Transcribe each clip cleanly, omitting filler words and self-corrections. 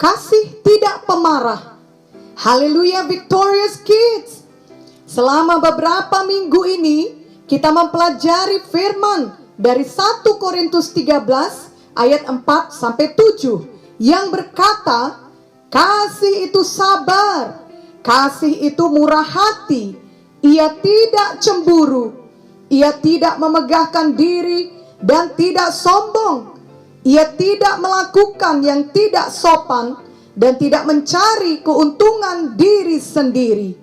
kasih tidak pemarah. Haleluya Victorious Kids. Selama beberapa minggu ini kita mempelajari firman dari 1 Korintus 13 ayat 4 sampai 7 yang berkata, kasih itu sabar, kasih itu murah hati, ia tidak cemburu, ia tidak memegahkan diri dan tidak sombong, ia tidak melakukan yang tidak sopan dan tidak mencari keuntungan diri sendiri.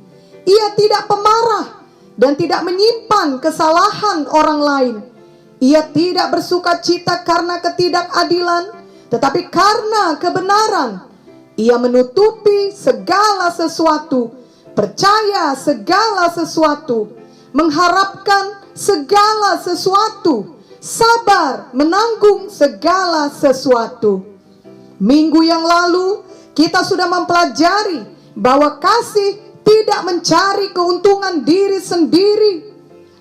Ia tidak pemarah dan tidak menyimpan kesalahan orang lain. Ia tidak bersuka cita karena ketidakadilan, tetapi karena kebenaran. Ia menutupi segala sesuatu, percaya segala sesuatu, mengharapkan segala sesuatu, sabar menanggung segala sesuatu. Minggu yang lalu kita sudah mempelajari bahwa kasih tidak mencari keuntungan diri sendiri.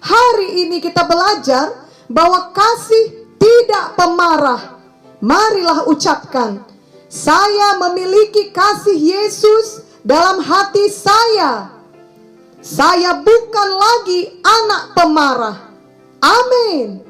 Hari ini kita belajar bahwa kasih tidak pemarah. Marilah ucapkan, saya memiliki kasih Yesus dalam hati saya. Saya bukan lagi anak pemarah. Amin.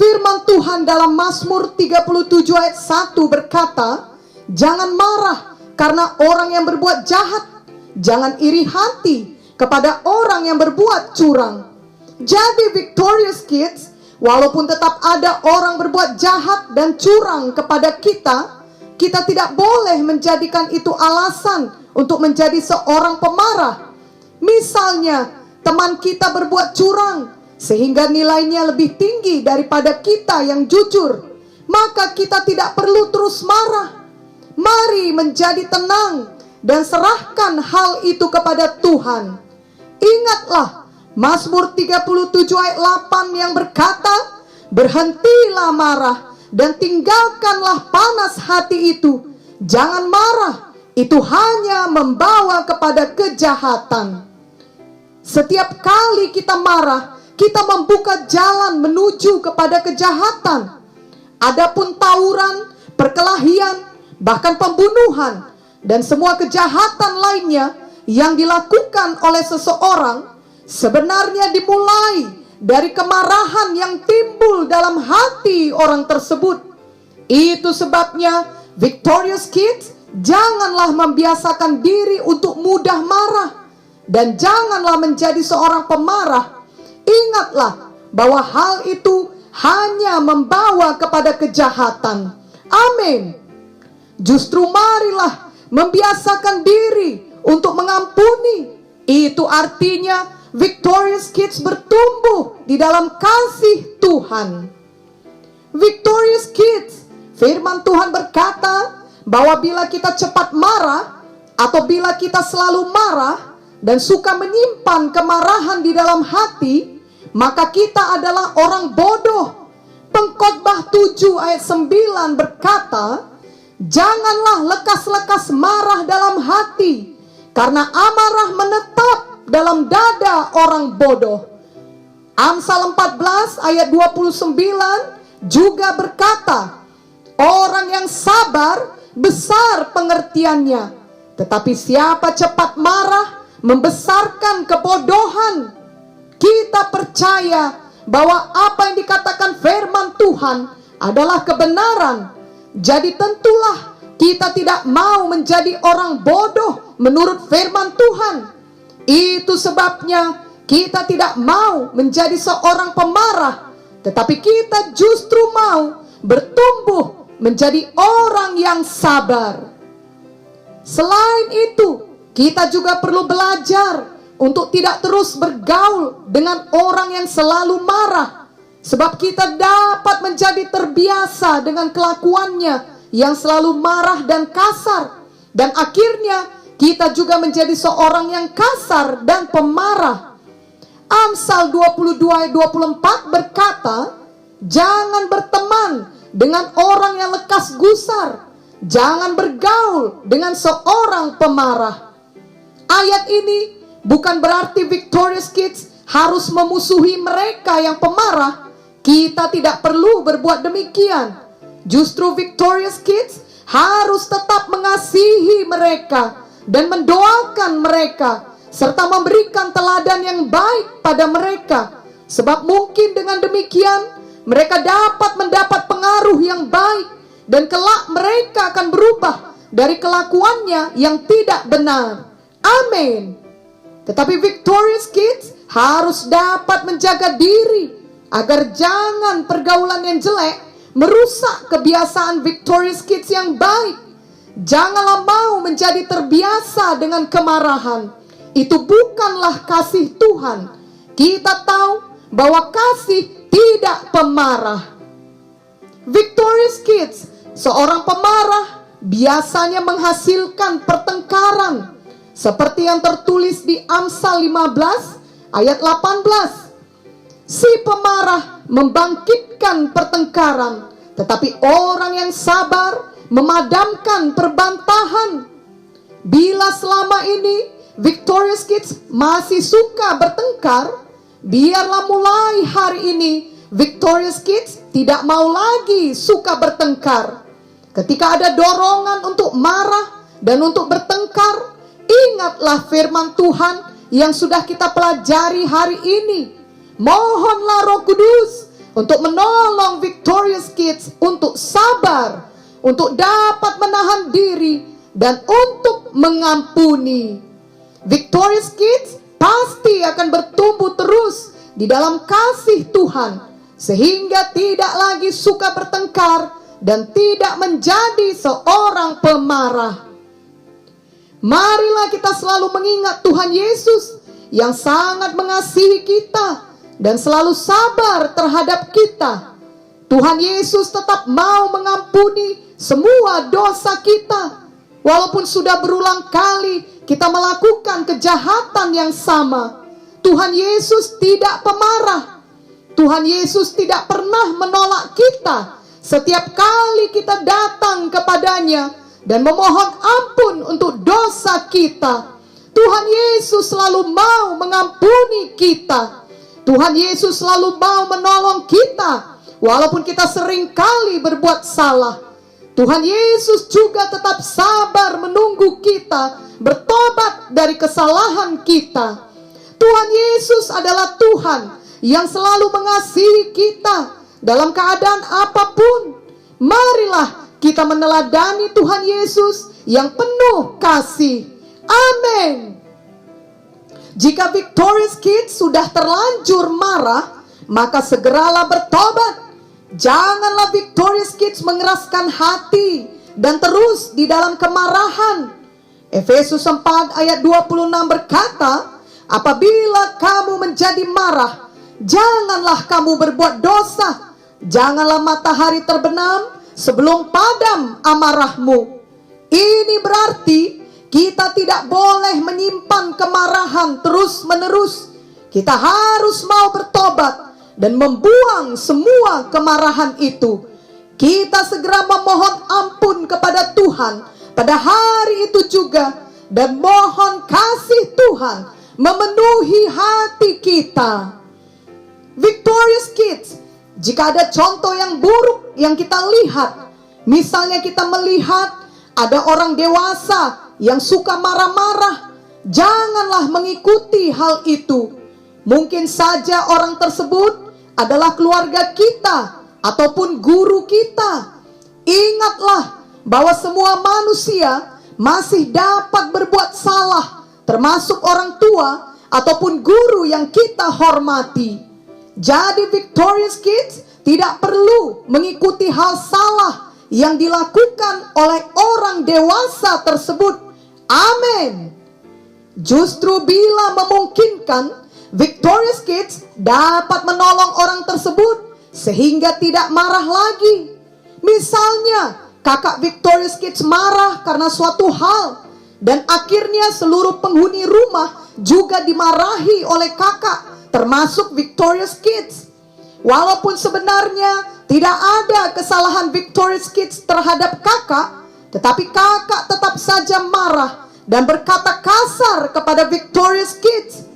Firman Tuhan dalam Mazmur 37 ayat 1 berkata, jangan marah karena orang yang berbuat jahat. Jangan iri hati kepada orang yang berbuat curang. Jadi Victorious Kids, walaupun tetap ada orang berbuat jahat dan curang kepada kita, kita tidak boleh menjadikan itu alasan untuk menjadi seorang pemarah. Misalnya, teman kita berbuat curang sehingga nilainya lebih tinggi daripada kita yang jujur, maka kita tidak perlu terus marah. Mari menjadi tenang dan serahkan hal itu kepada Tuhan. Ingatlah Mazmur 37 ayat 8 yang berkata, berhentilah marah dan tinggalkanlah panas hati itu. Jangan marah, itu hanya membawa kepada kejahatan. Setiap kali kita marah, kita membuka jalan menuju kepada kejahatan. Adapun tawuran, perkelahian, bahkan pembunuhan dan semua kejahatan lainnya yang dilakukan oleh seseorang sebenarnya dimulai dari kemarahan yang timbul dalam hati orang tersebut. Itu sebabnya Victorious Kids, janganlah membiasakan diri untuk mudah marah dan janganlah menjadi seorang pemarah. Ingatlah bahwa hal itu hanya membawa kepada kejahatan. Amin. Justru marilah membiasakan diri untuk mengampuni. Itu artinya Victorious Kids bertumbuh di dalam kasih Tuhan. Victorious Kids, firman Tuhan berkata bahwa bila kita cepat marah atau bila kita selalu marah dan suka menyimpan kemarahan di dalam hati, maka kita adalah orang bodoh. Pengkhotbah 7 ayat 9 berkata, janganlah lekas-lekas marah dalam hati, karena amarah menetap dalam dada orang bodoh. Amsal 14 ayat 29 juga berkata, orang yang sabar besar pengertiannya, tetapi siapa cepat marah membesarkan kebodohan. Kita percaya bahwa apa yang dikatakan firman Tuhan adalah kebenaran. Jadi tentulah kita tidak mau menjadi orang bodoh menurut firman Tuhan. Itu sebabnya kita tidak mau menjadi seorang pemarah, tetapi kita justru mau bertumbuh menjadi orang yang sabar. Selain itu, kita juga perlu belajar untuk tidak terus bergaul dengan orang yang selalu marah, sebab kita dapat menjadi terbiasa dengan kelakuannya yang selalu marah dan kasar, dan akhirnya kita juga menjadi seorang yang kasar dan pemarah. Amsal 22 ayat 24 berkata, jangan berteman dengan orang yang lekas gusar, jangan bergaul dengan seorang pemarah. Ayat ini bukan berarti Victorious Kids harus memusuhi mereka yang pemarah. Kita tidak perlu berbuat demikian. Justru Victorious Kids harus tetap mengasihi mereka dan mendoakan mereka, serta memberikan teladan yang baik pada mereka. Sebab mungkin dengan demikian mereka dapat mendapat pengaruh yang baik, dan kelak mereka akan berubah dari kelakuannya yang tidak benar. Amin. Tetapi Victorious Kids harus dapat menjaga diri agar jangan pergaulan yang jelek merusak kebiasaan Victorious Kids yang baik. Janganlah mau menjadi terbiasa dengan kemarahan. Itu bukanlah kasih Tuhan. Kita tahu bahwa kasih tidak pemarah. Victorious Kids, seorang pemarah biasanya menghasilkan pertengkaran, seperti yang tertulis di Amsal 15 ayat 18. Si pemarah membangkitkan pertengkaran, tetapi orang yang sabar memadamkan perbantahan. Bila selama ini Victorious Kids masih suka bertengkar, biarlah mulai hari ini Victorious Kids tidak mau lagi suka bertengkar. Ketika ada dorongan untuk marah dan untuk bertengkar, ingatlah firman Tuhan yang sudah kita pelajari hari ini. Mohonlah Roh Kudus untuk menolong Victorious Kids untuk sabar, untuk dapat menahan diri, dan untuk mengampuni. Victorious Kids pasti akan bertumbuh terus di dalam kasih Tuhan, sehingga tidak lagi suka bertengkar dan tidak menjadi seorang pemarah. Marilah kita selalu mengingat Tuhan Yesus yang sangat mengasihi kita dan selalu sabar terhadap kita. Tuhan Yesus tetap mau mengampuni semua dosa kita, walaupun sudah berulang kali kita melakukan kejahatan yang sama. Tuhan Yesus tidak pemarah. Tuhan Yesus tidak pernah menolak kita setiap kali kita datang kepadanya dan memohon ampun untuk dosa kita. Tuhan Yesus selalu mau mengampuni kita. Tuhan Yesus selalu mau menolong kita walaupun kita sering kali berbuat salah. Tuhan Yesus juga tetap sabar menunggu kita bertobat dari kesalahan kita. Tuhan Yesus adalah Tuhan yang selalu mengasihi kita dalam keadaan apapun. Marilah kita meneladani Tuhan Yesus yang penuh kasih. Amin. Jika Victorious Kids sudah terlanjur marah, maka segeralah bertobat. Janganlah Victorious Kids mengeraskan hati dan terus di dalam kemarahan. Efesus 4 ayat 26 berkata, apabila kamu menjadi marah, janganlah kamu berbuat dosa. Janganlah matahari terbenam sebelum padam amarahmu. Ini berarti kita tidak boleh menyimpan kemarahan terus-menerus. Kita harus mau bertobat dan membuang semua kemarahan itu. Kita segera memohon ampun kepada Tuhan pada hari itu juga, dan mohon kasih Tuhan memenuhi hati kita. Victorious Kids, jika ada contoh yang buruk yang kita lihat, misalnya kita melihat ada orang dewasa yang suka marah-marah, janganlah mengikuti hal itu. Mungkin saja orang tersebut adalah keluarga kita ataupun guru kita. Ingatlah bahwa semua manusia masih dapat berbuat salah, termasuk orang tua ataupun guru yang kita hormati. Jadi Victorious Kids tidak perlu mengikuti hal salah yang dilakukan oleh orang dewasa tersebut. Amin. Justru bila memungkinkan, Victorious Kids dapat menolong orang tersebut sehingga tidak marah lagi. Misalnya, kakak Victorious Kids marah karena suatu hal, dan akhirnya seluruh penghuni rumah juga dimarahi oleh kakak, termasuk Victorious Kids. Walaupun sebenarnya tidak ada kesalahan Victorious Kids terhadap kakak, tetapi kakak tetap saja marah dan berkata kasar kepada Victorious Kids.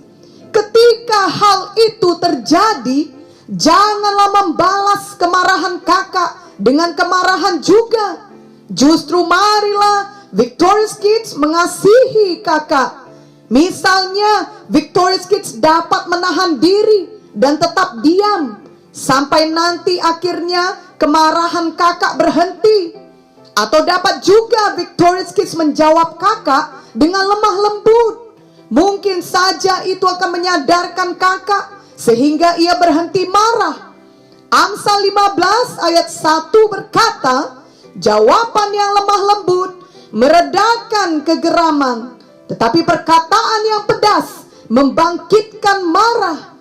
Ketika hal itu terjadi, janganlah membalas kemarahan kakak dengan kemarahan juga. Justru marilah Victorious Kids mengasihi kakak. Misalnya Victorious Kids dapat menahan diri dan tetap diam sampai nanti akhirnya kemarahan kakak berhenti. Atau dapat juga Victorious Kids menjawab kakak dengan lemah lembut. Mungkin saja itu akan menyadarkan kakak sehingga ia berhenti marah. Amsal 15 ayat 1 berkata, jawaban yang lemah lembut meredakan kegeraman, tetapi perkataan yang pedas membangkitkan marah.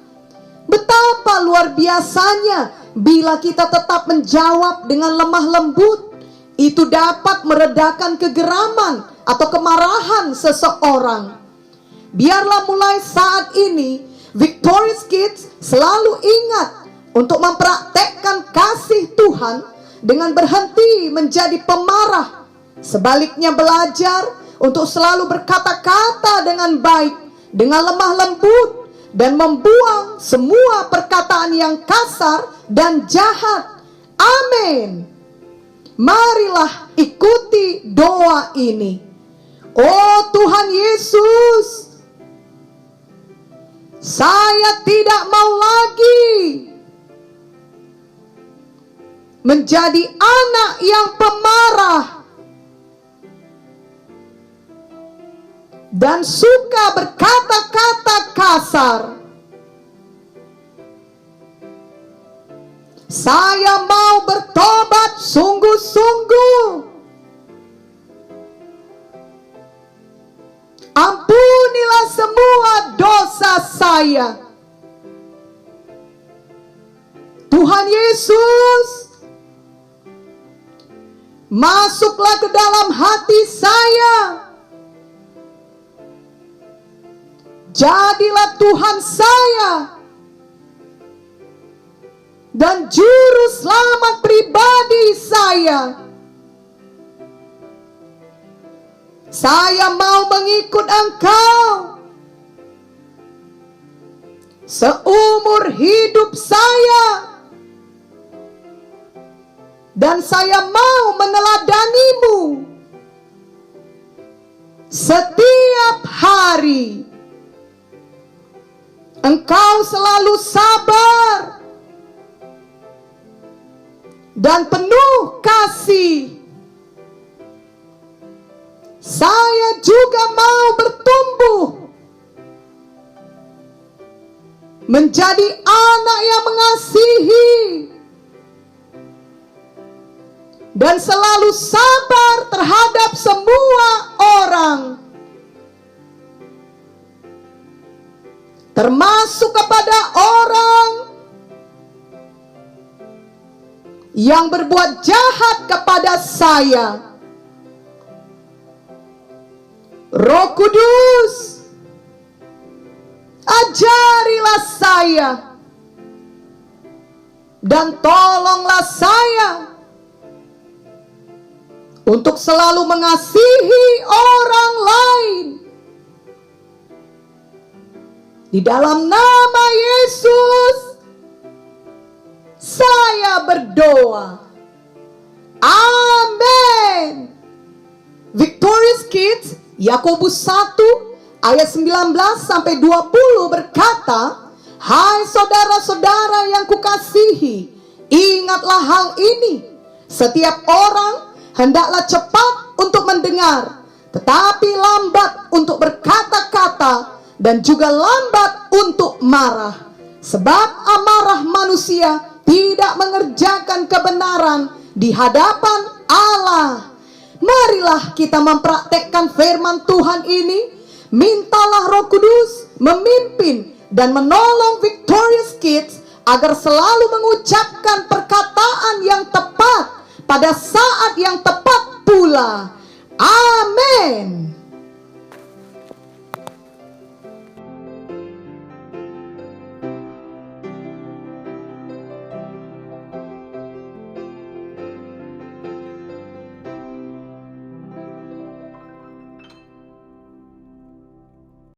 Betapa luar biasanya bila kita tetap menjawab dengan lemah lembut. Itu dapat meredakan kegeraman atau kemarahan seseorang. Biarlah mulai saat ini Victorious Kids selalu ingat untuk mempraktekkan kasih Tuhan dengan berhenti menjadi pemarah. Sebaliknya belajar untuk selalu berkata-kata dengan baik, dengan lemah lembut, dan membuang semua perkataan yang kasar dan jahat. Amin. Marilah ikuti doa ini. Oh Tuhan Yesus, saya tidak mau lagi menjadi anak yang pemarah dan suka berkata-kata kasar. Saya mau bertobat sungguh-sungguh. Ampunilah semua dosa saya. Tuhan Yesus, masuklah ke dalam hati saya. Jadilah Tuhan saya dan juru selamat pribadi saya. Saya mau mengikut Engkau seumur hidup saya, dan saya mau meneladanimu setiap hari. Engkau selalu sabar dan penuh kasih. Saya juga mau bertumbuh menjadi anak yang mengasihi dan selalu sabar terhadap semua orang, termasuk kepada orang yang berbuat jahat kepada saya. Roh Kudus, ajarilah saya dan tolonglah saya untuk selalu mengasihi orang lain. Di dalam nama Yesus saya berdoa. Amin. Victorious Kids, Yakobus 1 ayat 19 sampai 20 berkata, hai saudara-saudara yang kukasihi, ingatlah hal ini. Setiap orang hendaklah cepat untuk mendengar, tetapi lambat untuk berkata-kata, dan juga lambat untuk marah. Sebab amarah manusia tidak mengerjakan kebenaran di hadapan Allah. Marilah kita mempraktekkan firman Tuhan ini. Mintalah Roh Kudus memimpin dan menolong Victorious Kids agar selalu mengucapkan perkataan yang tepat pada saat yang tepat pula. Amin.